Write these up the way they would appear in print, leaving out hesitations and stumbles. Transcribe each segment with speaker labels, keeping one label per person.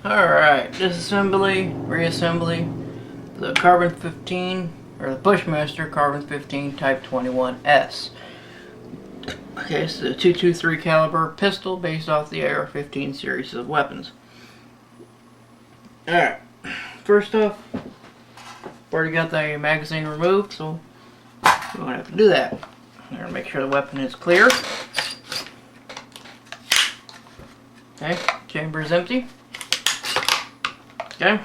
Speaker 1: Alright, disassembly, reassembly, the carbon 15, or the Bushmaster carbon 15 Type 21S. Okay, it's the 223 caliber pistol based off the AR-15 series of weapons. Alright, first off, I've already got the magazine removed, so we don't have to do that. I'm going to make sure the weapon is clear. Okay, chamber is empty. Okay.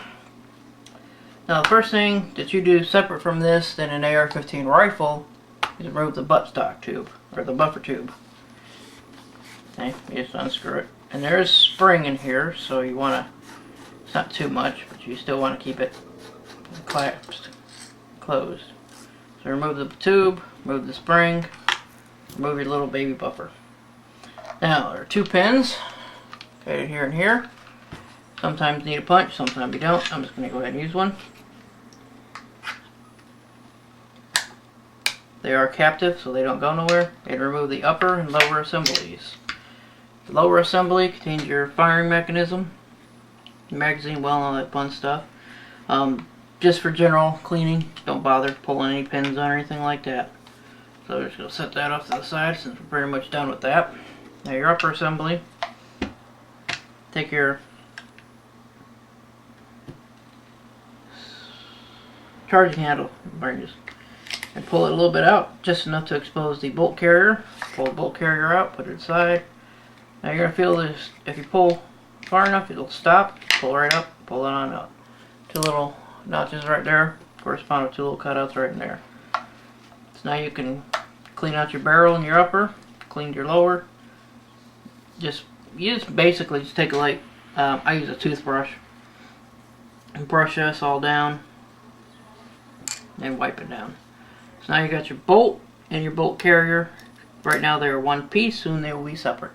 Speaker 1: Now the first thing that you do separate from this than an AR-15 rifle is remove the buttstock tube, or the buffer tube. Okay, you just unscrew it. And there is spring in here, so you want to, it's not too much, but you still want to keep it clasped, closed. So remove the tube, remove the spring, remove your little baby buffer. Now there are two pins, okay, here and here. Sometimes you need a punch, sometimes you don't. I'm just going to go ahead and use one. They are captive, so they don't go nowhere. And remove the upper and lower assemblies. The lower assembly contains your firing mechanism, your magazine, well, and all that fun stuff. Just for general cleaning, don't bother pulling any pins on or anything like that. So we're just going to set that off to the side since we're pretty much done with that. Now your upper assembly, take your charging handle and pull it a little bit out, just enough to expose the bolt carrier. Pull the bolt carrier out, put it aside. Now you're going to feel this, if you pull far enough, it'll stop, pull right up, pull it on out. Two little notches right there correspond with two little cutouts right in there. So now you can clean out your barrel and your upper, clean your lower. You just basically just take a light, I use a toothbrush, and brush this all down and wipe it down. So now you got your bolt and your bolt carrier. Right now they are one piece, soon they will be separate.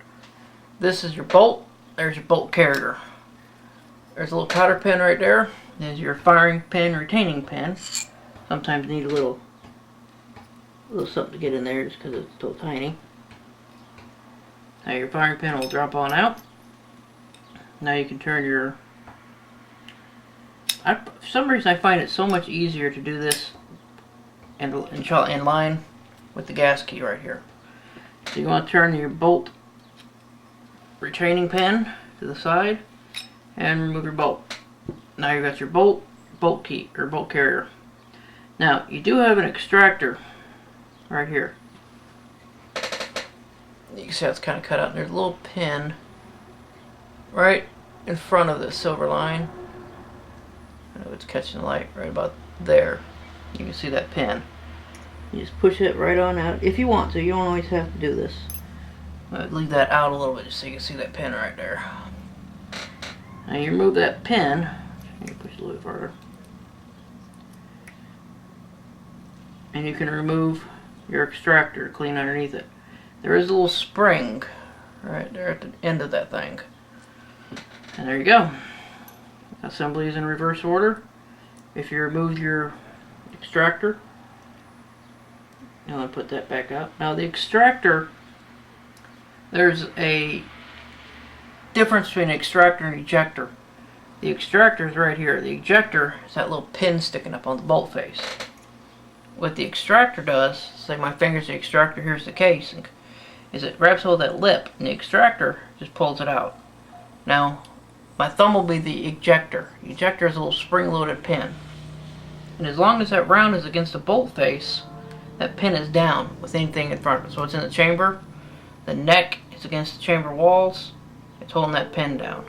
Speaker 1: This is your bolt, there's your bolt carrier. There's a little cotter pin right there. There's your firing pin, retaining pin. Sometimes you need a little something to get in there just because it's so tiny. Now your firing pin will drop on out. Now you can turn your... for some reason I find it so much easier to do this in line with the gas key right here. So you want to turn your bolt retaining pin to the side and remove your bolt. Now you've got your bolt key or bolt carrier. Now you do have an extractor right here. You can see how it's kind of cut out. There's a little pin right in front of this silver line. I know it's catching the light right about there. You can see that pin. You just push it right on out if you want to. You don't always have to do this. I'll leave that out a little bit just so you can see that pin right there. Now you remove that pin. You push it a little bit farther. And you can remove your extractor, clean underneath it. There is a little spring right there at the end of that thing. And there you go. Assembly is in reverse order. If you remove your extractor, now I'll put that back up. Now the extractor, there's a difference between an extractor and ejector. The extractor is right here. The ejector is that little pin sticking up on the bolt face. What the extractor does, say my finger's the extractor, here's the case, is it grabs hold of that lip and the extractor just pulls it out. Now my thumb will be the ejector. The ejector is a little spring-loaded pin. And as long as that round is against the bolt face, that pin is down with anything in front of it. So it's in the chamber, the neck is against the chamber walls, it's holding that pin down.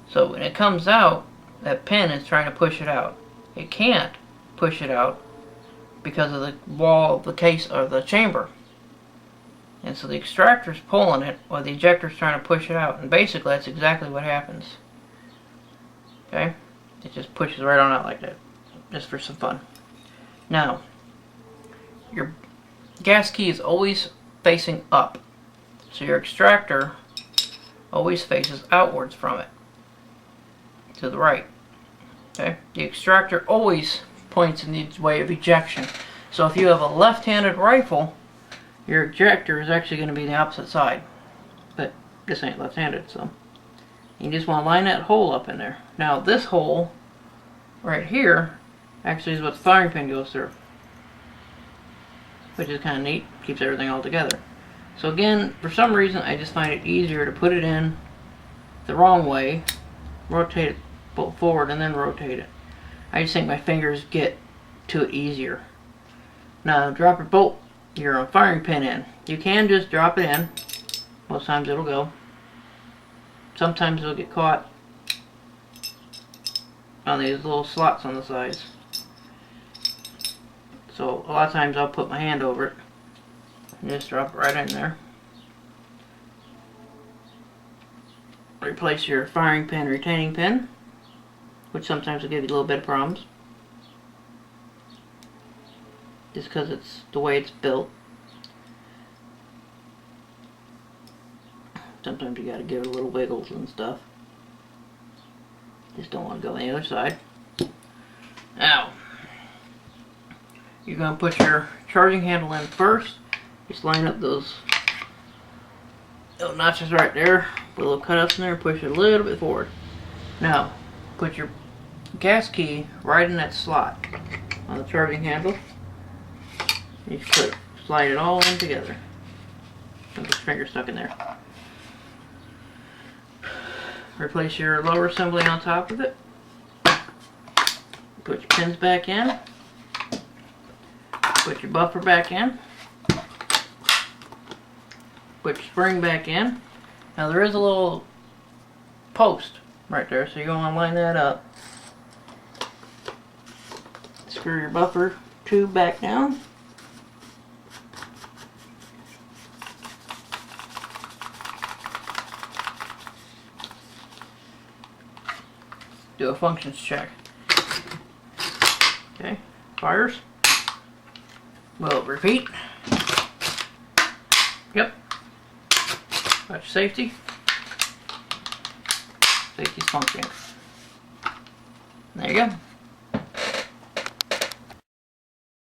Speaker 1: So when it comes out, that pin is trying to push it out. It can't push it out because of the wall of the case or the chamber. And so the extractor is pulling it while the ejector is trying to push it out. And basically that's exactly what happens. Okay? It just pushes right on out like that. Just for some fun. Now, your gas key is always facing up. So your extractor always faces outwards from it. To the right. Okay? The extractor always points in the way of ejection. So if you have a left-handed rifle, your ejector is actually going to be the opposite side. But this ain't left-handed, so You just want to line that hole up in there. Now this hole right here actually is what the firing pin goes through, which is kind of neat. Keeps everything all together. So again, for some reason I just find it easier to put it in the wrong way, rotate it bolt forward and then rotate it. I just think my fingers get to it easier. Now drop your bolt, your firing pin in. You can just drop it in. Most times it'll go. Sometimes it'll get caught on these little slots on the sides. So a lot of times I'll put my hand over it and just drop it right in there. Replace your firing pin retaining pin, which sometimes will give you a little bit of problems just because it's the way it's built. Sometimes you gotta give it a little wiggles and stuff. Just don't want to go on the other side. Now, you're gonna put your charging handle in first. Just line up those little notches right there, put a little cutouts in there, and push it a little bit forward. Now, put your gas key right in that slot on the charging handle. You just slide it all in together. Don't get your finger stuck in there. Replace your lower assembly on top of it. Put your pins back in. Put your buffer back in. Put your spring back in. Now there is a little post right there, so you're going to line that up. Screw your buffer tube back down. Do a functions check. Okay, fires. Well, repeat. Yep. Got your safety. Safety's functioning. There you go.